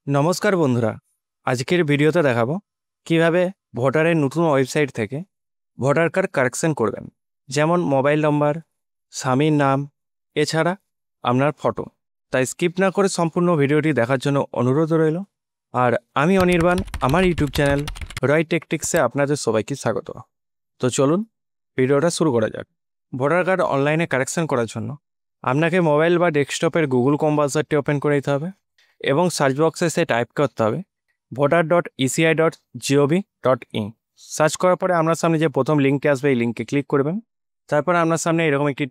নমস্কার বন্ধুরা, আজকের ভিডিওতে দেখাবো কিভাবে ভোটারের নতুন ওয়েবসাইট থেকে ভোটার কার্ড কারেকশন করবেন। যেমন মোবাইল নম্বর, স্বামীর নাম, এছাড়া আপনার ফটো। তাই স্কিপ না করে সম্পূর্ণ ভিডিওটি দেখার জন্য অনুরোধ রইল। আর আমি অনির্বাণ, আমার ইউটিউব চ্যানেল রয় টেকটিক্সে আপনাদের সবাইকে স্বাগত। তো চলুন ভিডিওটা শুরু করা যাক। ভোটার কার্ড অনলাইনে কারেকশন করার জন্য আপনাকে মোবাইল বা ডেস্কটপের গুগল ক্রোম ব্রাউজারটি ওপেন করে দিতে হবে এবং সার্চ বক্সে সে টাইপ করতে হবে voter.eci.gov.in। সার্চ করার পরে আপনার সামনে যে প্রথম লিঙ্কটি আসবে এই লিঙ্কে ক্লিক করবেন। তারপরে আপনার সামনে এরকম একটি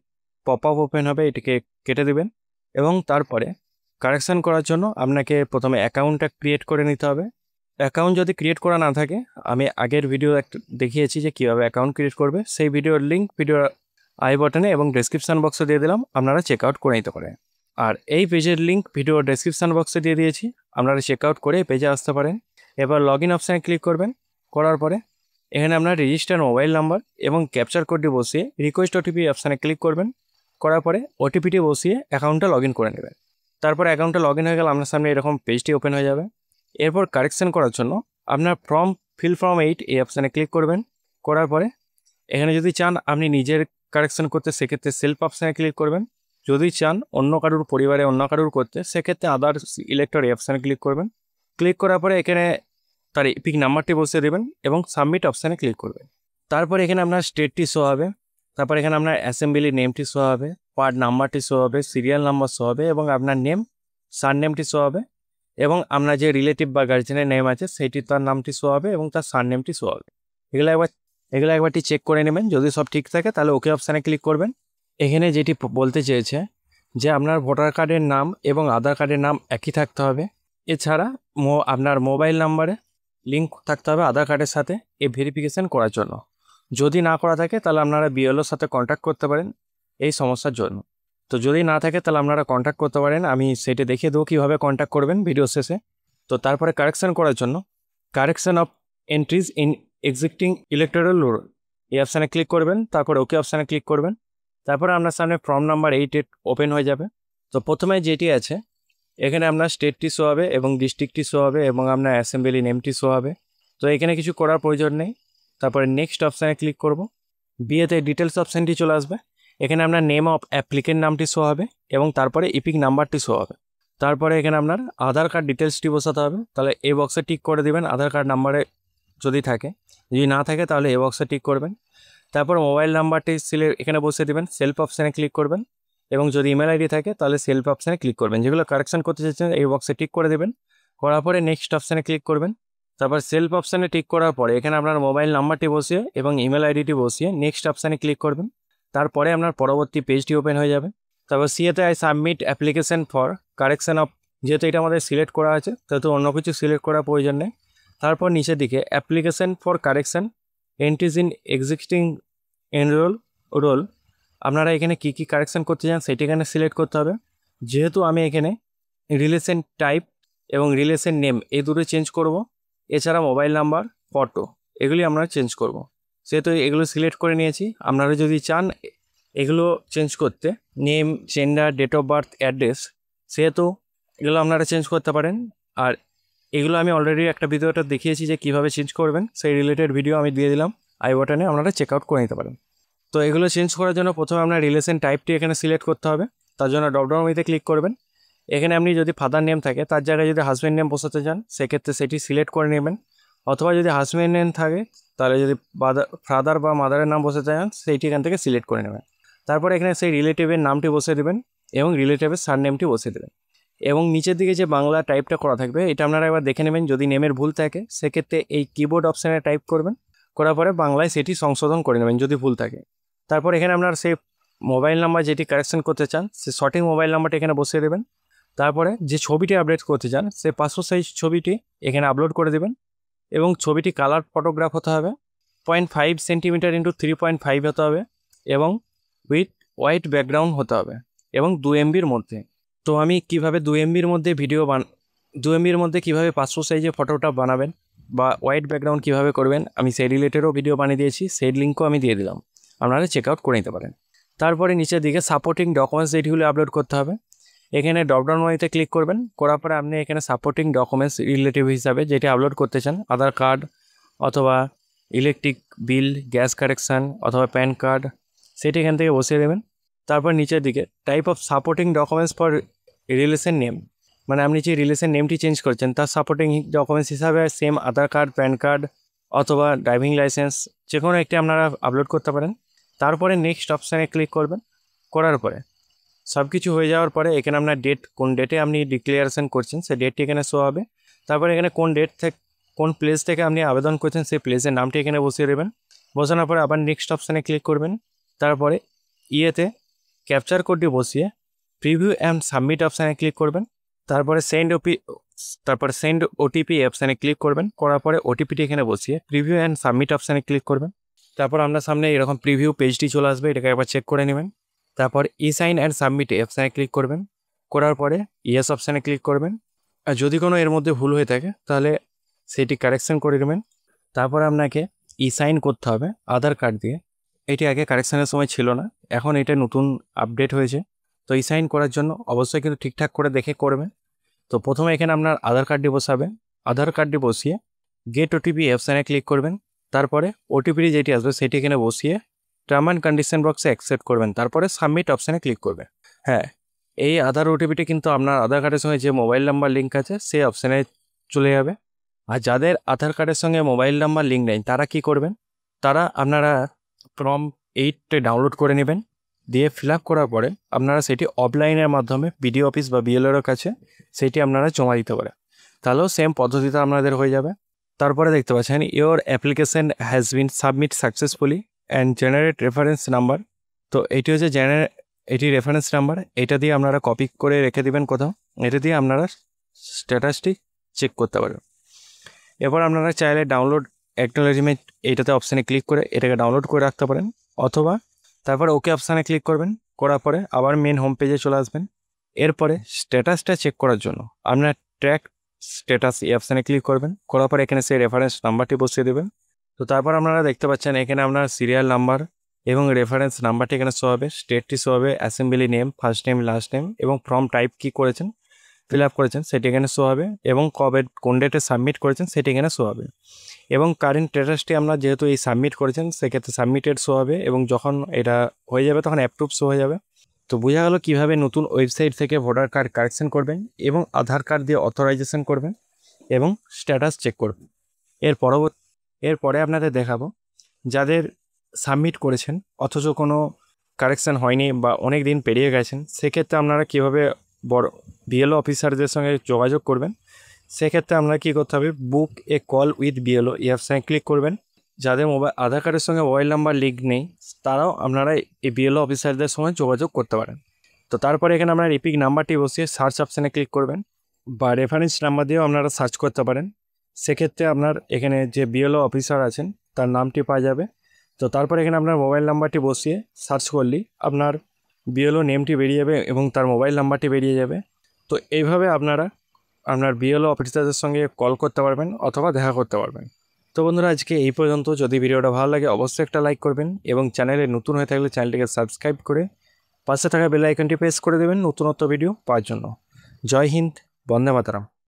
পপ আপ ওপেন হবে, এটিকে কেটে দেবেন এবং তারপরে কারেকশন করার জন্য আপনাকে প্রথমে অ্যাকাউন্টটা ক্রিয়েট করে নিতে হবে। অ্যাকাউন্ট যদি ক্রিয়েট করা না থাকে, আমি আগের ভিডিও একটা দেখিয়েছি যে কীভাবে অ্যাকাউন্ট ক্রিয়েট করবে, সেই ভিডিওর লিঙ্ক ভিডিওর আই বাটনে এবং ডেসক্রিপশন বক্সে দিয়ে দিলাম, আপনারা চেক আউট করে নিতে পারেন। আর এই পেজের লিঙ্ক ভিডিও ডেসক্রিপশন বক্সে দিয়ে দিয়েছি, আপনারা চেক আউট করে পেজে আসতে পারেন। এবার লগ ইন অপশানে ক্লিক করবেন। করার পরে এখানে আপনার রেজিস্টার মোবাইল নাম্বার এবং ক্যাপচার কোডটি বসিয়ে রিকোয়েস্ট ওটিপি অপশানে ক্লিক করবেন। করার পরে ওটিপিটি বসিয়ে অ্যাকাউন্টটা লগ ইন করে নেবেন। তারপর অ্যাকাউন্টটা লগ ইন হয়ে গেলে আপনার সামনে এরকম পেজটি ওপেন হয়ে যাবে। এরপর কারেকশন করার জন্য আপনার ফিল ফর্ম 8 এই অপশানে ক্লিক করবেন। করার পরে এখানে যদি চান আপনি নিজের কারেকশন করতে, সেক্ষেত্রে সেলফ অপশানে ক্লিক করবেন। যদি চান অন্য কারুর পরিবারে অন্য কারুর করতে, সেক্ষেত্রে আদার্স ইলেক্টর এই অপশানে ক্লিক করবেন। ক্লিক করার পরে এখানে তার ইপিক নাম্বারটি বসিয়ে দেবেন এবং সাবমিট অপশানে ক্লিক করবেন। তারপর এখানে আপনার স্টেটটি শো হবে, তারপর এখানে আপনার অ্যাসেম্বলি নেমটি শো হবে, পার্ট নাম্বারটি শো হবে, সিরিয়াল নাম্বার শো হবে এবং আপনার নেম, সার নেমটি শো হবে এবং আপনার যে রিলেটিভ বা গার্জেনের নেম আছে সেইটি তার নামটি শো হবে এবং তার সার নেমটি শো হবে। এগুলো একবারটি চেক করে নেবেন। যদি সব ঠিক থাকে তাহলে ওকে অপশানে ক্লিক করবেন। এখানে যেটি বলতে চেয়েছে যে আপনার ভোটার কার্ডের নাম এবং আধার কার্ডের নাম একই থাকতে হবে। এছাড়া আপনার মোবাইল নাম্বারে লিঙ্ক থাকতে হবে আধার কার্ডের সাথে এই ভেরিফিকেশান করার জন্য। যদি না করা থাকে তাহলে আপনারা বিএলওর সাথে কন্ট্যাক্ট করতে পারেন এই সমস্যার জন্য। তো যদি না থাকে তাহলে আপনারা কন্ট্যাক্ট করতে পারেন, আমি সেটা দেখিয়ে দেবো কীভাবে কন্ট্যাক্ট করবেন ভিডিও শেষে। তো তারপরে কারেকশান করার জন্য correction of entries in existing electoral role এই অপশানে ক্লিক করবেন। তারপরে ওকে অপশানে ক্লিক করবেন। তারপরে আপনার সামনে ফর্ম নাম্বার 8 ওপেন হয়ে যাবে। তো প্রথমে যেটি আছে এখানে আপনার স্টেটটি শো হবে এবং ডিস্ট্রিক্টটি শো হবে এবং আপনার অ্যাসেম্বলি নেমটি শো হবে। তো এখানে কিছু করার প্রয়োজন নেই। তারপরে নেক্সট অপশানে ক্লিক করব। বিয়েতে ডিটেলস অপশানটি চলে আসবে। এখানে আপনার নেম অফ অ্যাপ্লিকেন্ট নামটি শো হবে এবং তারপরে ইপিক নাম্বারটি শো হবে। তারপরে এখানে আপনার আধার কার্ড ডিটেলসটি বসাতে হবে। তাহলে এই বক্সে টিক করে দেবেন আধার কার্ড নাম্বারে যদি থাকে, যদি না থাকে তাহলে এই বক্সে টিক করবেন। তারপর মোবাইল নাম্বারটি এখানে বসিয়ে দেবেন, সেলফ অপশানে ক্লিক করবেন এবং যদি ইমেল আইডি থাকে তাহলে সেলফ অপশানে ক্লিক করবেন। যেগুলো কারেকশন করতে চাইছেন এই বক্সে টিক করে দেবেন। করার পরে নেক্সট অপশানে ক্লিক করবেন। তারপর সেলফ অপশানে টিক করার পরে এখানে আপনার মোবাইল নাম্বারটি বসিয়ে এবং ইমেল আইডিটি বসিয়ে নেক্সট অপশানে ক্লিক করবেন। তারপরে আপনার পরবর্তী পেজটি ওপেন হয়ে যাবে। তারপর সিএতে I submit application for correction of, যেহেতু এটা আমাদের সিলেক্ট করা আছে সেহেতু অন্য কিছু সিলেক্ট করার প্রয়োজন নেই। তারপর নিচের দিকে application for correction entries in existing roll, আপনারা এখানে কী কী কারেকশান করতে চান সেটি এখানে সিলেক্ট করতে হবে। যেহেতু আমি এখানে রিলেশন টাইপ এবং রিলেশন নেম এই দুটো চেঞ্জ করব, এছাড়া মোবাইল নাম্বার, ফটো এগুলি আমরা চেঞ্জ করব, সেহেতু এগুলো সিলেক্ট করে নিয়েছি। আপনারা যদি চান এগুলো চেঞ্জ করতে, name, gender, date of birth, address, সেহেতু এগুলো আপনারা চেঞ্জ করতে পারেন। আর এগুলো আমি অলরেডি একটা ভিডিওটা দেখিয়েছি যে কীভাবে চেঞ্জ করবেন, সেই রিলেটেড ভিডিও আমি দিয়ে দিলাম আই বাটনে, আপনারা চেক আউট করে নিতে পারেন। তো এগুলো চেঞ্জ করার জন্য প্রথমে আপনার রিলেশন টাইপটি এখানে সিলেক্ট করতে হবে। তার জন্য ড্রপডাউন মেনুতে ক্লিক করবেন। এখানে আপনি যদি ফাদার নেম থাকে তার জায়গায় যদি হাজব্যান্ড নেম বসাতে চান সেক্ষেত্রে সেটি সিলেক্ট করে নেবেন, অথবা যদি হাজব্যান্ড নেম থাকে তাহলে যদি ফাদার বা মাদারের নাম বসাতে চান সেইটি এখান থেকে সিলেক্ট করে নেবেন। তারপরে এখানে সেই রিলেটিভের নামটি বসিয়ে দেবেন এবং রিলেটিভের সার নেমটি বসিয়ে দেবেন এবং নিচের দিকে যে বাংলা টাইপটা করা থাকবে এটা আপনারা একবার দেখে নেবেন। যদি নেমের ভুল থাকে সেক্ষেত্রে এই কিবোর্ড অপশানে টাইপ করবেন, করার পরে বাংলায় সেটি সংশোধন করে নেবেন যদি ভুল থাকে। তারপর এখানে আপনার সেই মোবাইল নাম্বার যেটি কারেকশন করতে চান সে সঠিক মোবাইল নাম্বারটি এখানে বসিয়ে দেবেন। তারপরে যে ছবিটি আপডেট করতে চান সে পাসপোর্ট সাইজ ছবিটি এখানে আপলোড করে দেবেন এবং ছবিটি কালার ফটোগ্রাফ হতে হবে, 0.5 সেন্টিমিটার × 3.5 হতে হবে এবং উইথ হোয়াইট ব্যাকগ্রাউন্ড হতে হবে এবং 2 MBর মধ্যে। তো আমি কিভাবে 2 MBর মধ্যে 2 MBর মধ্যে কীভাবে পাসপোর্ট সাইজে ফটোটা বানাবেন বা হোয়াইট ব্যাকগ্রাউন্ড কীভাবে করবেন আমি সেই রিলেটেডও ভিডিও বানিয়ে দিয়েছি, সেই লিঙ্কও আমি দিয়ে দিলাম, আপনারা চেক আউট করে নিতে পারেন। তারপরে নিচের দিকে সাপোর্টিং ডকুমেন্টস যেটিগুলো আপলোড করতে হবে, এখানে ড্রপডাউন মেনুতে ক্লিক করবেন, করার পরে আপনি এখানে সাপোর্টিং ডকুমেন্টস রিলেটিভ হিসাবে যেটি আপলোড করতে চান, আধার কার্ড অথবা ইলেকট্রিক বিল, গ্যাস কানেকশান অথবা প্যান কার্ড, সেটি এখান থেকে বসিয়ে দেবেন। তারপর নিচের দিকে type of supporting documents for relation name, মানে আপনি যে রিলেশন নেমটি চেঞ্জ করছেন তার সাপোর্টিং ডকুমেন্টস হিসাবে সেম আধার কার্ড, প্যান কার্ড অথবা ড্রাইভিং লাইসেন্স যে কোনো একটি আপনারা আপলোড করতে পারেন। তারপরে নেক্সট অপশানে ক্লিক করবেন, করার পরে সব কিছু হয়ে যাওয়ার পরে এখানে আপনার ডেট, কোন ডেটে আপনি ডিক্লারেশন করছেন সেই ডেটটি এখানে শো হবে। তারপরে এখানে কোন ডেট থেকে কোন প্লেস থেকে আপনি আবেদন করছেন সেই প্লেসের নামটি এখানে বসিয়ে দেবেন। বসানোর পরে আবার নেক্সট অপশানে ক্লিক করবেন। তারপরে ইয়েতে ক্যাপচার কোডটি বসিয়ে প্রিভিউ অ্যান্ড সাবমিট অপশানে ক্লিক করবেন। তারপরে সেন্ড ওটিপি অপশানে ক্লিক করবেন, করার পরে ওটিপিটি এখানে বসিয়ে প্রিভিউ অ্যান্ড সাবমিট অপশানে ক্লিক করবেন। তারপর আপনার সামনে এরকম প্রিভিউ পেজটি চলে আসবে, এটাকে একবার চেক করে নেবেন। তারপর ই সাইন অ্যান্ড সাবমিট অপশানে ক্লিক করবেন, করার পরে ইয়েস অপশানে ক্লিক করবেন। আর যদি কোনো এর মধ্যে ভুল হয়ে থাকে তাহলে সেটি কারেকশন করে নেবেন। তারপর আপনাকে ই সাইন করতে হবে আধার কার্ড দিয়ে। এটি আগে কারেকশানের সময় ছিল না, এখন এটা নতুন আপডেট হয়েছে। তো ই সাইন করার জন্য অবশ্যই কিন্তু ঠিকঠাক করে দেখে করবেন। তো প্রথমে এখানে আপনার আধার কার্ডটি বসাবেন, আধার কার্ডটি বসিয়ে গেট ওটিপি অপশানে ক্লিক করবেন। তারপরে ওটিপি যেটি আসবে সেটি এখানে বসিয়ে টার্ম অ্যান্ড কন্ডিশন বক্সে অ্যাকসেপ্ট করবেন, তারপরে সাবমিট অপশানে ক্লিক করবেন। হ্যাঁ, এই আধার ওটিপিটি কিন্তু আপনার আধার কার্ডের সঙ্গে যে মোবাইল নাম্বার লিঙ্ক আছে সেই অপশানে চলে যাবে। আর যাদের আধার কার্ডের সঙ্গে মোবাইল নাম্বার লিঙ্ক নেই তারা কি করবেন, তারা আপনারা ফর্ম 8 ডাউনলোড করে নেবেন, দিয়ে ফিল আপ করার পরে আপনারা সেটি অফলাইনের মাধ্যমে বিডিও অফিস বা বিএলওর কাছে সেটি আপনারা জমা দিতে পারেন, তাহলেও সেম পদ্ধতিতে আপনাদের হয়ে যাবে। তারপরে দেখতে পাচ্ছেন your application has been submit successfully and generate reference number. তো এটি হচ্ছে এটি রেফারেন্স নাম্বার, এটা দিয়ে আপনারা কপি করে রেখে দিবেন কোথাও, এটা দিয়ে আপনারা স্ট্যাটাসটি চেক করতে পারবেন। এরপর আপনারা চাইলে ডাউনলোড অ্যাকনোলেজমেন্ট এইটাতে অপশানে ক্লিক করে এটাকে ডাউনলোড করে রাখতে পারেন, অথবা তারপর ওকে অপশানে ক্লিক করবেন, করার পরে আবার মেন হোম পেজে চলে আসবেন। এরপরে স্ট্যাটাসটা চেক করার জন্য আপনার ট্র্যাক স্ট্যাটাস এই অপশানে ক্লিক করবেন, করার পরে এখানে সেই রেফারেন্স নাম্বারটি বসিয়ে দেবেন। তো তারপর আপনারা দেখতে পাচ্ছেন এখানে আপনার সিরিয়াল নাম্বার এবং রেফারেন্স নাম্বারটি এখানে শো হবে, স্টেটটি শো হবে, assembly name, first name, last name এবং ফর্ম টাইপ কী করেছেন, ফিল আপ করেছেন সেটি এখানে শো হবে, এবং কবে কোন ডেটে সাবমিট করেছেন সেটি এখানে শো হবে, এবং কারেন্ট স্ট্যাটাসটি আপনার যেহেতু এই সাবমিট করেছেন সেক্ষেত্রে সাবমিটেড শো হবে, এবং যখন এটা হয়ে যাবে তখন অ্যাপ্রুভ শো হয়ে যাবে। তো বোঝা গেল কীভাবে নতুন ওয়েবসাইট থেকে ভোটার কার্ড কারেকশন করবেন এবং আধার কার্ড দিয়ে অথরাইজেশন করবেন এবং স্ট্যাটাস চেক করবেন। এরপরে আপনাদের দেখাবো যাদের সাবমিট করেছেন অথচ কোনো কারেকশন হয়নি বা অনেক দিন পেরিয়ে গেছেন, সেক্ষেত্রে আপনারা কীভাবে বড় বিএলও অফিসারদের সঙ্গে যোগাযোগ করবেন। সেক্ষেত্রে আপনারা কী করতে হবে, বুক এ কল উইথ বিএলও এই অপশানে ক্লিক করবেন। যাদের আধার কার্ডের সঙ্গে মোবাইল নাম্বার লিঙ্ক নেই তারাও আপনারা এই বিএলও অফিসারদের সঙ্গে যোগাযোগ করতে পারেন। তো তারপরে এখানে আপনার এপিক নাম্বারটি বসিয়ে সার্চ অপশানে ক্লিক করবেন, বা রেফারেন্স নাম্বার দিয়েও আপনারা সার্চ করতে পারেন। সেক্ষেত্রে আপনার এখানে যে বিএলও অফিসার আছেন তার নামটি পাওয়া যাবে। তো তারপরে এখানে আপনার মোবাইল নাম্বারটি বসিয়ে সার্চ করলেই আপনার বিএলও নেমটি বেরিয়ে যাবে এবং তার মোবাইল নাম্বারটি বেরিয়ে যাবে। তো এইভাবে আপনারা আপনার বিএলও অফিসারদের সঙ্গে কল করতে পারবেন অথবা দেখা করতে পারবেন। তো বন্ধুরা আজকে এই পর্যন্ত। যদি ভিডিওটা ভালো লাগে অবশ্যই একটা লাইক করবেন এবং চ্যানেলে নতুন হয়ে থাকলে চ্যানেলটিকে সাবস্ক্রাইব করে পাশে থাকা বেল আইকনটি প্রেস করে দেবেন নতুনত্ব ভিডিও পাওয়ার জন্য। জয় হিন্দ, বন্দে মাতরম।